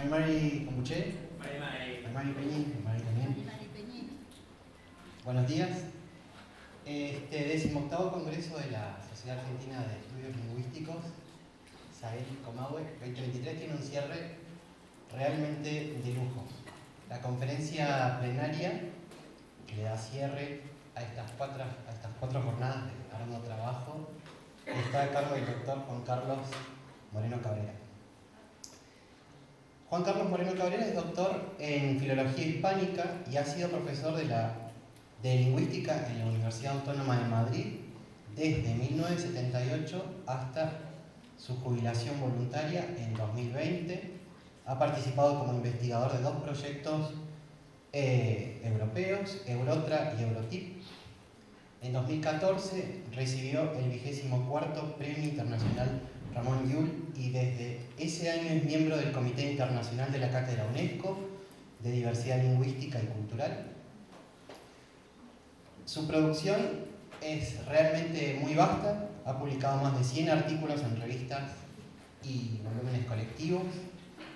Mari Combuché. Mari Peñín. Mari también. Buenos días. Este 18º Congreso de la Sociedad Argentina de Estudios Lingüísticos, SAEL Comahue 2023, tiene un cierre realmente de lujo. La conferencia plenaria que le da cierre a estas cuatro jornadas de arduo trabajo está a cargo del doctor Juan Carlos Moreno Cabrera. Juan Carlos Moreno Cabrera es doctor en Filología Hispánica y ha sido profesor de Lingüística en la Universidad Autónoma de Madrid desde 1978 hasta su jubilación voluntaria en 2020. Ha participado como investigador de 2 proyectos europeos, Eurotra y Eurotip. En 2014 recibió el 24º Premio Internacional Ramón Llull y desde ese año es miembro del Comité Internacional de la Cátedra UNESCO de Diversidad Lingüística y Cultural. Su producción es realmente muy vasta, ha publicado más de 100 artículos en revistas y volúmenes colectivos.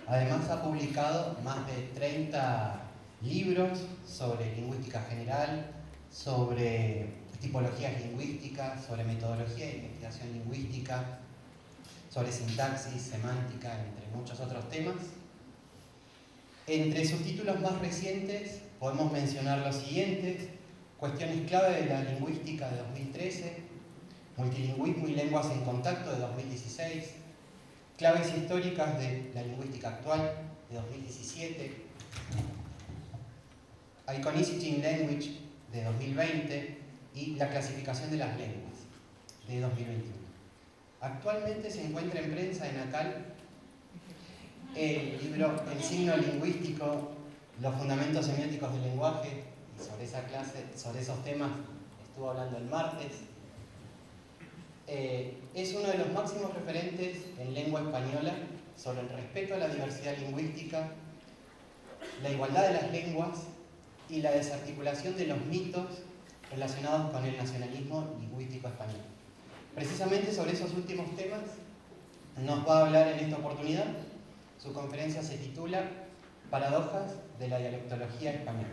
Además ha publicado más de 30 libros sobre lingüística general, sobre tipologías lingüísticas, sobre metodología de investigación lingüística, sobre sintaxis, semántica, entre muchos otros temas. Entre sus títulos más recientes podemos mencionar los siguientes: Cuestiones clave de la lingüística de 2013, Multilingüismo y lenguas en contacto de 2016, Claves históricas de la lingüística actual de 2017, Iconicity in Language de 2020 y La clasificación de las lenguas de 2021. Actualmente se encuentra en prensa en ACAL el libro El signo lingüístico, los fundamentos semióticos del lenguaje, y sobre esos temas estuvo hablando el martes. Es uno de los máximos referentes en lengua española sobre el respeto a la diversidad lingüística, la igualdad de las lenguas y la desarticulación de los mitos relacionados con el nacionalismo lingüístico español. Precisamente sobre esos últimos temas nos va a hablar en esta oportunidad. Su conferencia se titula Paradojas de la dialectología española.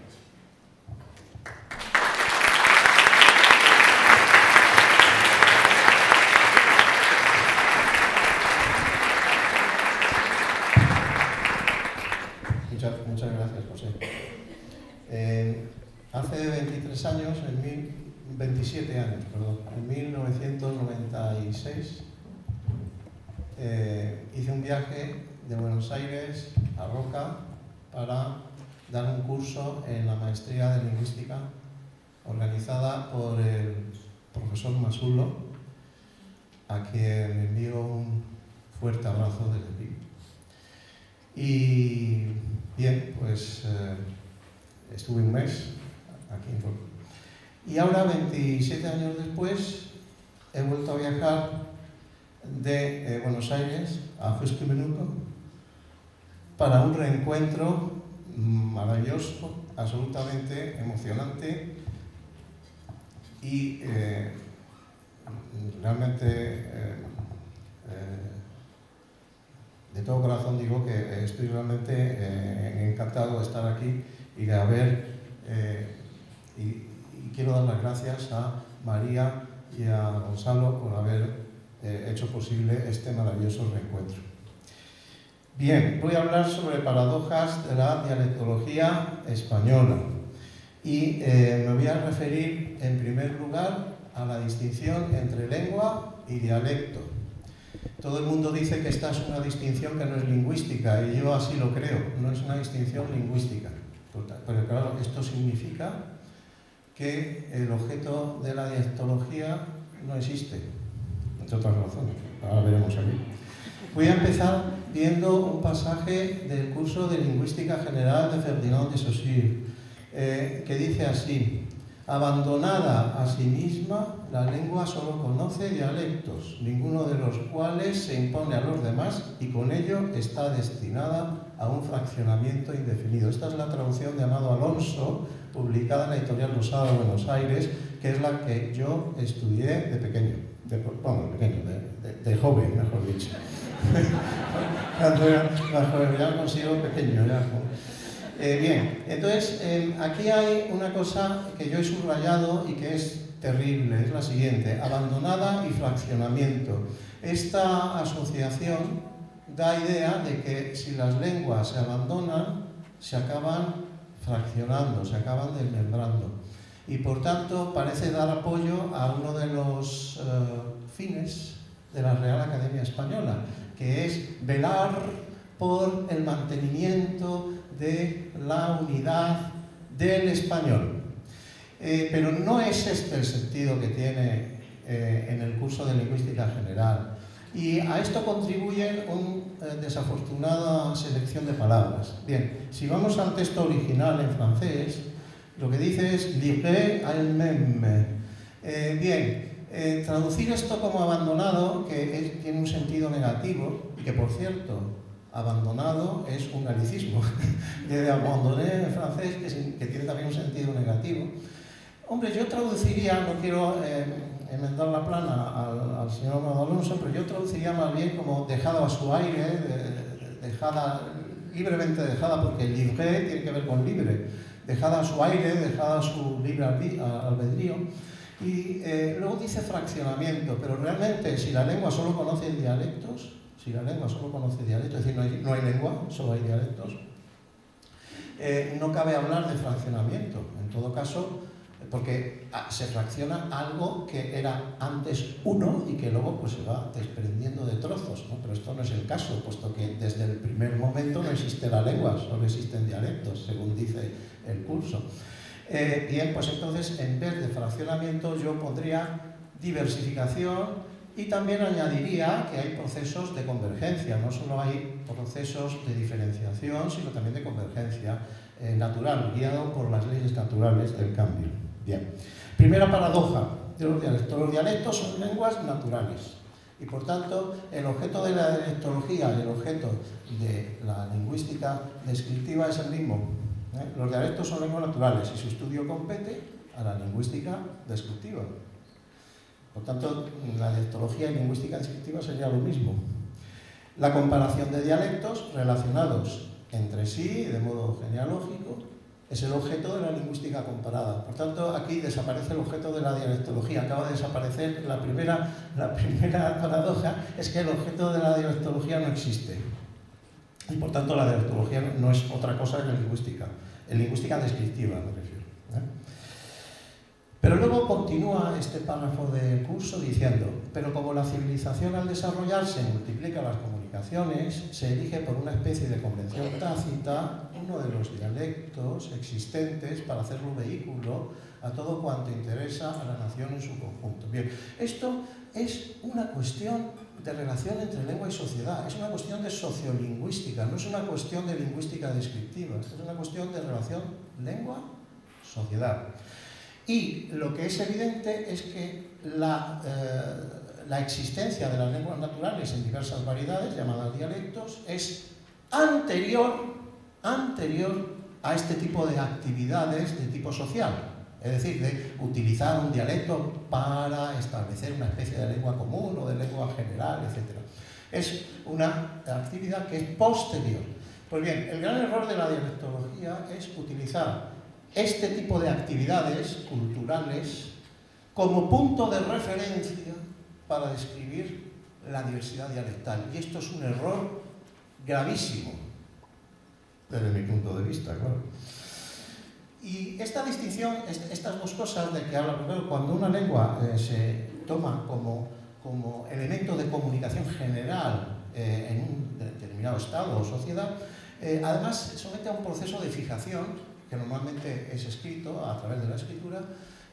Muchas gracias, José. Hace 27 años, en 1996, hice un viaje de Buenos Aires a Roca para dar un curso en la maestría de lingüística organizada por el profesor Masulo, a quien le envío un fuerte abrazo desde aquí. Y bien, pues estuve un mes aquí en Roca. Y ahora, 27 años después, he vuelto a viajar de Buenos Aires a Huesca para un reencuentro maravilloso, absolutamente emocionante y realmente de todo corazón digo que estoy realmente encantado de estar aquí y de haber y quiero dar las gracias a María y a Gonzalo por haber hecho posible este maravilloso reencuentro. Bien, voy a hablar sobre paradojas de la dialectología española y me voy a referir en primer lugar a la distinción entre lengua y dialecto. Todo el mundo dice que esta es una distinción que no es lingüística y yo así lo creo, no es una distinción lingüística. Pero claro, esto significa que el objeto de la dialectología no existe, entre otras razones. Ahora veremos aquí. Voy a empezar viendo un pasaje del curso de Lingüística General de Ferdinand de Saussure, que dice así: abandonada a sí misma, la lengua solo conoce dialectos, ninguno de los cuales se impone a los demás y con ello está destinada a un fraccionamiento indefinido. Esta es la traducción de Amado Alonso, publicada en la editorial Rosada de Buenos Aires, que es la que yo estudié de pequeño, de joven, mejor dicho. Cuando era más joven, ya lo consigo pequeño. Ya. Bien, entonces aquí hay una cosa que yo he subrayado y que es terrible, es la siguiente: abandonada y fraccionamiento. Esta asociación da idea de que si las lenguas se abandonan, se acaban fraccionando, se acaban desmembrando. Y por tanto parece dar apoyo a uno de los fines de la Real Academia Española, que es velar por el mantenimiento de la unidad del español. Pero no es este el sentido que tiene en el curso de Lingüística General. Y a esto contribuye una desafortunada selección de palabras. Bien, si vamos al texto original en francés, lo que dice es «livré à elle-même». Traducir esto como abandonado, que tiene un sentido negativo, y que por cierto, abandonado es un galicismo, de abandoner en francés, que tiene también un sentido negativo. Hombre, yo traduciría, no quiero enmendar la plana al señor Amado Alonso, pero yo traduciría más bien como dejado a su aire, libremente dejada, porque libre tiene que ver con libre, dejada a su aire, dejada a su libre albedrío. Y luego dice fraccionamiento, pero realmente si la lengua solo conoce dialectos, es decir, no hay lengua, solo hay dialectos, no cabe hablar de fraccionamiento. En todo caso, porque se fracciona algo que era antes uno y que luego pues se va desprendiendo de trozos, ¿no? Pero esto no es el caso, puesto que desde el primer momento no existe la lengua, solo existen dialectos, según dice el curso. Bien, pues entonces en vez de fraccionamiento yo pondría diversificación y también añadiría que hay procesos de convergencia, no solo hay procesos de diferenciación, sino también de convergencia natural, guiado por las leyes naturales del cambio. Bien, primera paradoja de los dialectos. Los dialectos son lenguas naturales y por tanto el objeto de la dialectología y el objeto de la lingüística descriptiva es el mismo. Los dialectos son lenguas naturales y su estudio compete a la lingüística descriptiva. Por tanto, la dialectología y lingüística descriptiva sería lo mismo. La comparación de dialectos relacionados entre sí, de modo genealógico, es el objeto de la lingüística comparada. Por tanto, aquí desaparece el objeto de la dialectología. Acaba de desaparecer la primera paradoja, es que el objeto de la dialectología no existe. Y por tanto, la dialectología no es otra cosa que lingüística. En lingüística descriptiva, me refiero. Pero luego continúa este párrafo del curso diciendo: pero como la civilización al desarrollarse multiplica las comunicaciones, se elige por una especie de convención tácita uno de los dialectos existentes para hacerlo vehículo a todo cuanto interesa a la nación en su conjunto. Bien, esto es una cuestión de relación entre lengua y sociedad, es una cuestión de sociolingüística, no es una cuestión de lingüística descriptiva, esto es una cuestión de relación lengua-sociedad. Y lo que es evidente es que la existencia de las lenguas naturales en diversas variedades, llamadas dialectos, es anterior a este tipo de actividades de tipo social. Es decir, de utilizar un dialecto para establecer una especie de lengua común o de lengua general, etc. Es una actividad que es posterior. Pues bien, el gran error de la dialectología es utilizar este tipo de actividades culturales como punto de referencia para describir la diversidad dialectal. Y esto es un error gravísimo, desde mi punto de vista, claro. Y esta distinción, estas dos cosas de que habla, primero, cuando una lengua se toma como elemento de comunicación general en un determinado estado o sociedad, además se somete a un proceso de fijación, que normalmente es escrito a través de la escritura,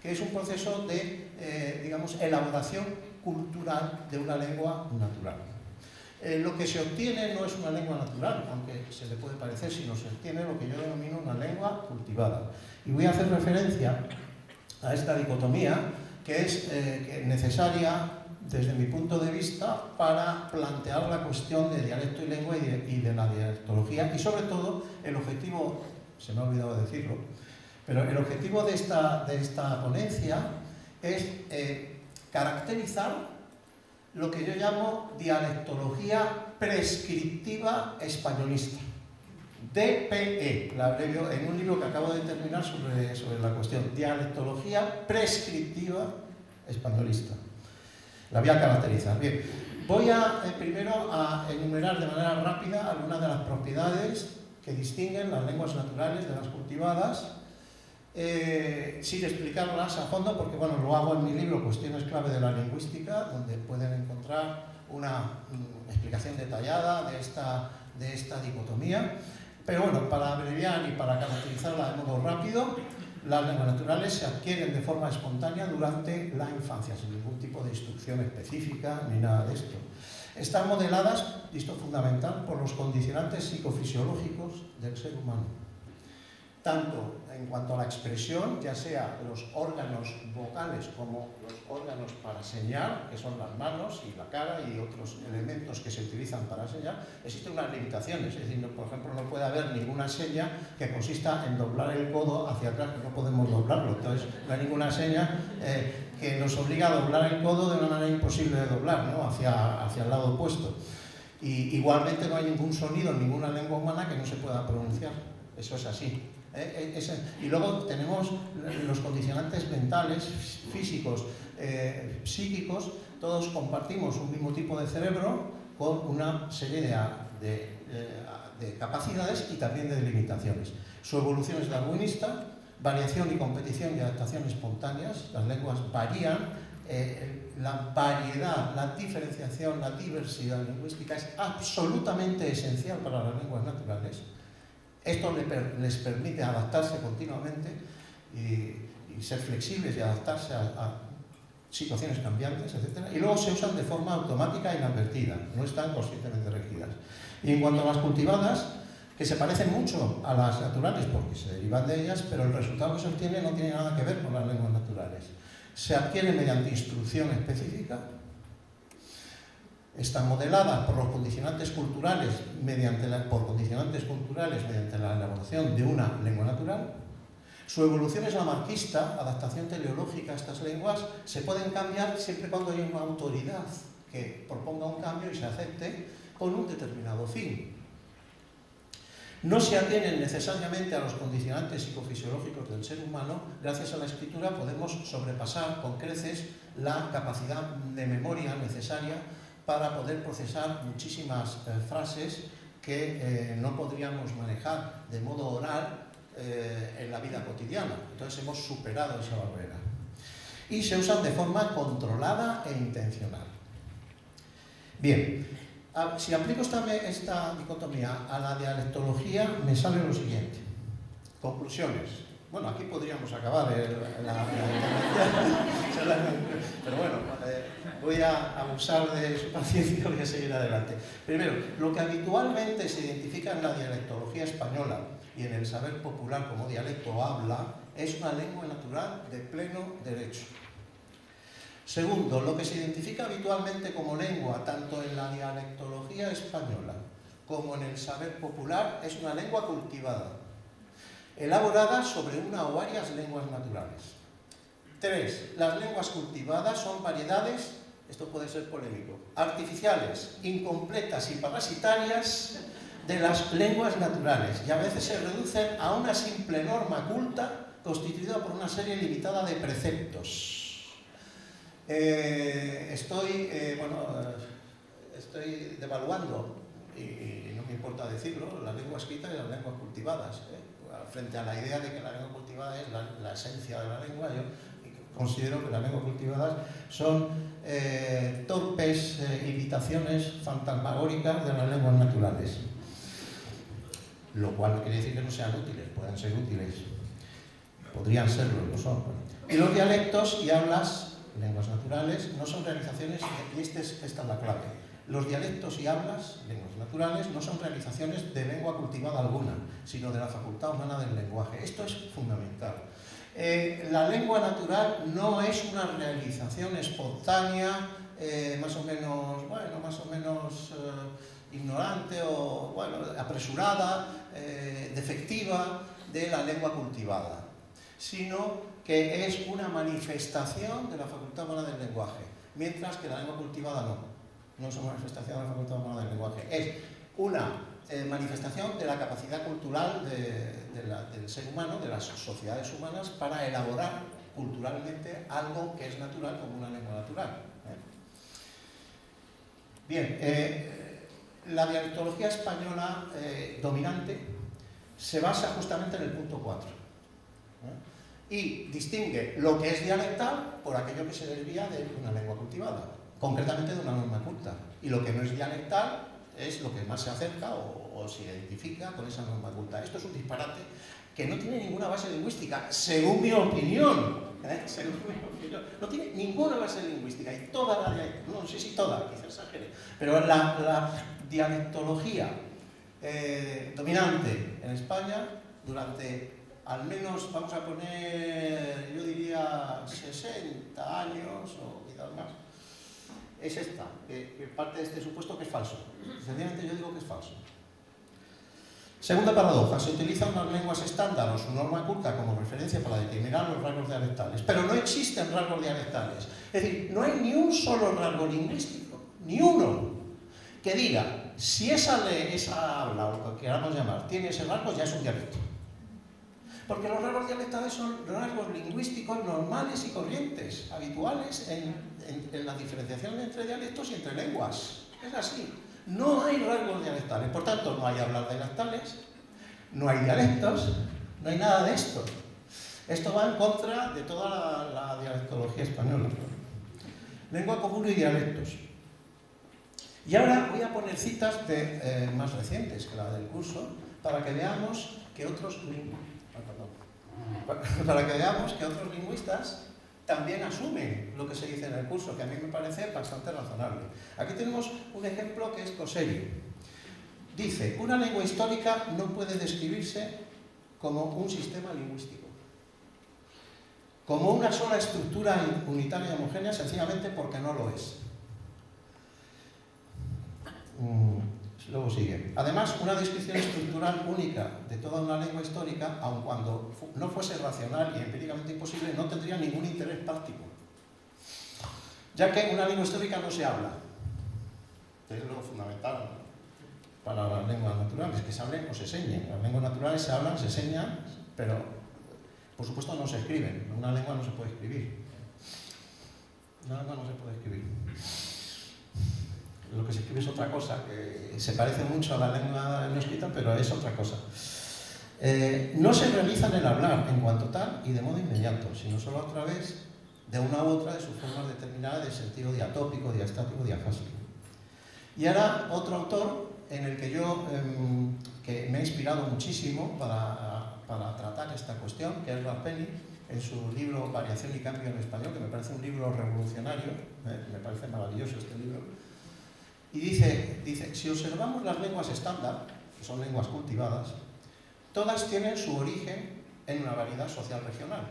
que es un proceso de, digamos, elaboración cultural de una lengua natural. Lo que se obtiene no es una lengua natural, aunque se le puede parecer, sino se obtiene lo que yo denomino una lengua cultivada. Y voy a hacer referencia a esta dicotomía que es necesaria desde mi punto de vista para plantear la cuestión de dialecto y lengua y de la dialectología y sobre todo el objetivo, se me ha olvidado decirlo, pero el objetivo de esta ponencia es caracterizar lo que yo llamo dialectología prescriptiva españolista. DPE, la abrevio en un libro que acabo de terminar sobre la cuestión, dialectología prescriptiva españolista. La voy a caracterizar. Bien, voy primero a enumerar de manera rápida algunas de las propiedades que distinguen las lenguas naturales de las cultivadas, sin explicarlas a fondo, porque bueno, lo hago en mi libro Cuestiones clave de la lingüística, donde pueden encontrar una explicación detallada de esta dicotomía. Pero bueno, para abreviar y para caracterizarla de modo rápido, las lenguas naturales se adquieren de forma espontánea durante la infancia, sin ningún tipo de instrucción específica ni nada de esto. Están modeladas, y esto es fundamental, por los condicionantes psicofisiológicos del ser humano. Tanto en cuanto a la expresión, ya sea los órganos vocales como los órganos para señar, que son las manos y la cara y otros elementos que se utilizan para señar, existen unas limitaciones. Es decir, por ejemplo, no puede haber ninguna seña que consista en doblar el codo hacia atrás, que no podemos doblarlo. Entonces, no hay ninguna seña que nos obliga a doblar el codo de una manera imposible de doblar, ¿no? hacia el lado opuesto. Y igualmente no hay ningún sonido en ninguna lengua humana que no se pueda pronunciar. Eso es así. Y luego tenemos los condicionantes mentales, físicos, psíquicos. Todos compartimos un mismo tipo de cerebro con una serie de capacidades y también de limitaciones. Su evolución es darwinista, variación y competición y adaptación espontáneas. Las lenguas varían, la variedad, la diferenciación, la diversidad lingüística es absolutamente esencial para las lenguas naturales. Esto les permite adaptarse continuamente y ser flexibles y adaptarse a situaciones cambiantes, etc. Y luego se usan de forma automática e inadvertida, no están conscientemente regidas. Y en cuanto a las cultivadas, que se parecen mucho a las naturales porque se derivan de ellas, pero el resultado que se obtiene no tiene nada que ver con las lenguas naturales. Se adquieren mediante instrucción específica. Están modeladas por los condicionantes culturales mediante la elaboración de una lengua natural. Su evolución es lamarquista, adaptación teleológica a estas lenguas. Se pueden cambiar siempre y cuando haya una autoridad que proponga un cambio y se acepte con un determinado fin. No se atienen necesariamente a los condicionantes psicofisiológicos del ser humano. Gracias a la escritura podemos sobrepasar con creces la capacidad de memoria necesaria para poder procesar muchísimas frases que no podríamos manejar de modo oral en la vida cotidiana. Entonces hemos superado esa barrera. Y se usan de forma controlada e intencional. Bien, si aplico esta dicotomía a la dialectología, me sale lo siguiente. Conclusiones. Bueno, aquí podríamos acabar pero bueno, voy a abusar de su paciencia y voy a seguir adelante. Primero, lo que habitualmente se identifica en la dialectología española y en el saber popular como dialecto o habla es una lengua natural de pleno derecho. Segundo, lo que se identifica habitualmente como lengua, tanto en la dialectología española como en el saber popular, es una lengua cultivada, elaborada sobre una o varias lenguas naturales. 3. Las lenguas cultivadas son variedades, esto puede ser polémico, artificiales, incompletas y parasitarias de las lenguas naturales y a veces se reducen a una simple norma culta constituida por una serie limitada de preceptos. Estoy devaluando, y no me importa decirlo, la lengua escrita y las lenguas cultivadas. Frente a la idea de que la lengua cultivada es la esencia de la lengua, yo considero que las lenguas cultivadas son torpes imitaciones fantasmagóricas de las lenguas naturales. Lo cual no quiere decir que no sean útiles, pueden ser útiles, podrían serlo y lo son. Y los dialectos y hablas, lenguas naturales, no son realizaciones, y esta es la clave. Los dialectos y hablas, lenguas naturales, no son realizaciones de lengua cultivada alguna, sino de la facultad humana del lenguaje. Esto es fundamental. La lengua natural no es una realización espontánea, más o menos ignorante o apresurada, defectiva de la lengua cultivada, sino que es una manifestación de la facultad humana del lenguaje. mientras que la lengua cultivada no es una manifestación de la facultad humana del lenguaje, es una manifestación de la capacidad cultural del ser humano, de las sociedades humanas, para elaborar culturalmente algo que es natural como una lengua natural. Bien, la dialectología española dominante se basa justamente en el punto 4 y distingue lo que es dialectal por aquello que se desvía de una lengua cultivada, concretamente de una norma culta, y lo que no es dialectal es lo que más se acerca o se identifica con esa norma culta. Esto es un disparate que no tiene ninguna base lingüística, según mi opinión. No tiene ninguna base lingüística y toda la dialectología, no sé si toda, quizás exagere, pero la dialectología dominante en España durante al menos, vamos a poner, yo diría 60 años o quizás más, es esta, que parte de este supuesto que es falso. Sencillamente yo digo que es falso. Segunda paradoja, se utilizan las lenguas estándar o su norma culta como referencia para determinar los rasgos dialectales, pero no existen rasgos dialectales. Es decir, no hay ni un solo rasgo lingüístico, ni uno, que diga, si esa habla, o lo que queramos llamar, tiene ese rasgo, ya es un dialecto. Porque los rasgos dialectales son rasgos lingüísticos normales y corrientes, habituales en la diferenciación entre dialectos y entre lenguas. Es así. No hay rasgos dialectales, por tanto no hay hablar dialectales, no hay dialectos, no hay nada de esto. Esto va en contra de toda la dialectología española. Lengua común y dialectos. Y ahora voy a poner citas más recientes que la del curso para que veamos que otros lingüistas también asumen lo que se dice en el curso, que a mí me parece bastante razonable. Aquí tenemos un ejemplo que es Coserio. Dice, una lengua histórica no puede describirse como un sistema lingüístico, como una sola estructura unitaria y homogénea, sencillamente porque no lo es. Luego sigue. Además, una descripción estructural única de toda una lengua histórica, aun cuando no fuese racional y empíricamente imposible, no tendría ningún interés práctico, ya que una lengua histórica no se habla. Es lo fundamental para las lenguas naturales, que se hablen o se enseñen. Las lenguas naturales se hablan, se enseñan, pero por supuesto no se escriben. Una lengua no se puede escribir. Una lengua no se puede escribir. Lo que se escribe es otra cosa, que se parece mucho a la lengua no escrita, pero es otra cosa. No se realiza en el hablar en cuanto tal y de modo inmediato, sino solo a través de una u otra de sus formas determinadas de sentido diatópico, diastático, diafásico. Y ahora otro autor en el que yo que me he inspirado muchísimo para tratar esta cuestión, que es Ralph-Penny, en su libro Variación y Cambio en Español, que me parece un libro revolucionario, me parece maravilloso este libro. Y dice, si observamos las lenguas estándar, que son lenguas cultivadas, todas tienen su origen en una variedad social regional,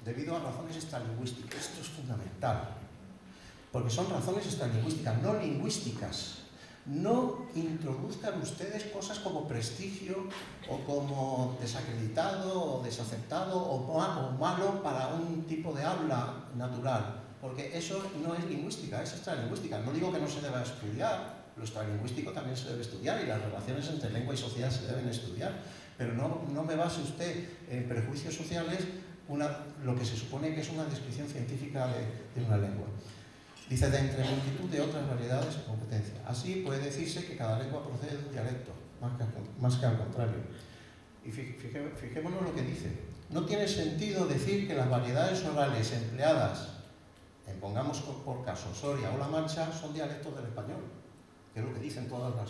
debido a razones extralingüísticas. Esto es fundamental, porque son razones extralingüísticas, no lingüísticas. No introduzcan ustedes cosas como prestigio o como desacreditado o desaceptado o malo para un tipo de habla natural. Porque eso no es lingüística, es extralingüística. No digo que no se deba estudiar, lo extralingüístico también se debe estudiar y las relaciones entre lengua y sociedad se deben estudiar, pero no me base usted en prejuicios sociales lo que se supone que es una descripción científica de una lengua. Dice, de entre multitud de otras variedades o competencias. Así puede decirse que cada lengua procede de un dialecto, más que al contrario. Y fijémonos lo que dice. No tiene sentido decir que las variedades orales empleadas pongamos por caso Soria o La Mancha, son dialectos del español, que es lo que dicen todas las